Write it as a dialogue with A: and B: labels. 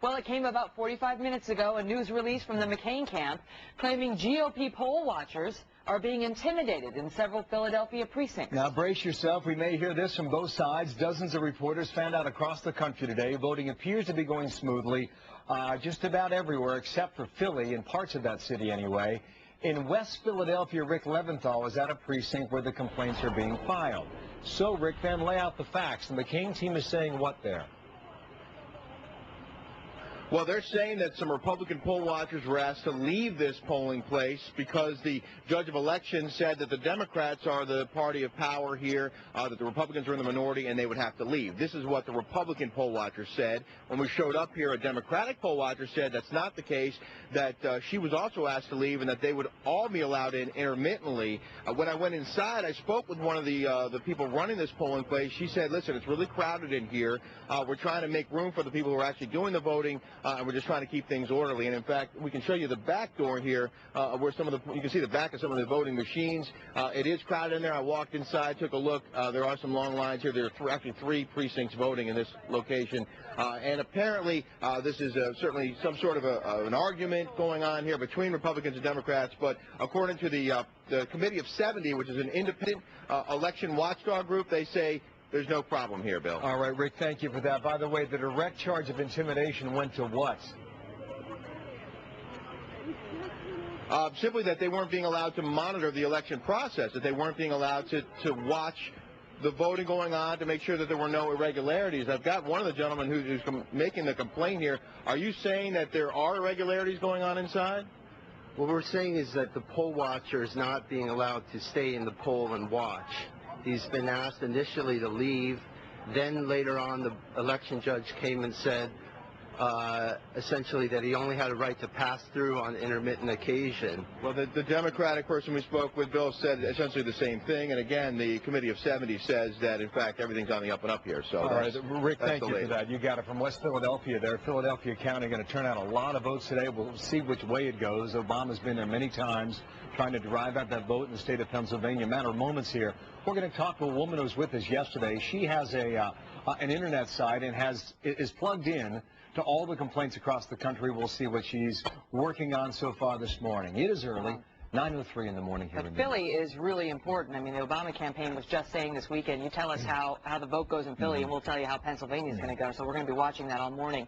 A: Well, it came about 45 minutes ago, a news release from the McCain camp claiming GOP poll watchers are being intimidated in several Philadelphia precincts.
B: Now brace yourself. We may hear this from both sides. Dozens of reporters found out across the country today voting appears to be going smoothly just about everywhere except for Philly, in parts of that city anyway. In West Philadelphia, Rick Leventhal is at a precinct where the complaints are being filed. So, Rick, then lay out the facts. The McCain team is saying what there?
C: Well, they're saying that some Republican poll watchers were asked to leave this polling place because the judge of elections said that the Democrats are the party of power here, that the Republicans are in the minority, and they would have to leave. This is what the Republican poll watchers said. When we showed up here, a Democratic poll watcher said that's not the case, that she was also asked to leave and that they would all be allowed in intermittently. When I went inside, I spoke with one of the people running this polling place. She said, listen, it's really crowded in here. We're trying to make room for the people who are actually doing the voting. And we're just trying to keep things orderly. And in fact, we can show you the back door here, where you can see the back of some of the voting machines. It is crowded in there. I walked inside, took a look. There are some long lines here. There are actually three precincts voting in this location. And apparently, this is certainly some sort of an argument going on here between Republicans and Democrats. But according to the Committee of 70, which is an independent election watchdog group, they say there's no problem here, Bill.
B: All right, Rick, thank you for that. By the way, the direct charge of intimidation went to what?
C: Simply that they weren't being allowed to monitor the election process, that they weren't being allowed to watch the voting going on to make sure that there were no irregularities. I've got one of the gentlemen who's making the complaint here. Are you saying that there are irregularities going on inside?
D: What we're saying is that the poll watcher is not being allowed to stay in the poll and watch. He's been asked initially to leave. Then later on, the election judge came and said essentially that he only had a right to pass through on intermittent occasion.
C: Well, the Democratic person we spoke with, Bill, said essentially the same thing. And again, the Committee of 70 says that, in fact, everything's on the up and up here. So,
B: all right, Rick, thank you for that. You got it from West Philadelphia there. Philadelphia County going to turn out a lot of votes today. We'll see which way it goes. Obama's been there many times trying to drive out that vote in the state of Pennsylvania. A matter of moments here. We're going to talk to a woman who was with us yesterday. She has an internet site and is plugged in to all the complaints across the country. We'll see what she's working on so far this morning. It is early, 9:03 in the morning here.
A: But Philly is really important. I mean, the Obama campaign was just saying this weekend, you tell us how the vote goes in Philly, and we'll tell you how Pennsylvania is going to go. So we're going to be watching that all morning.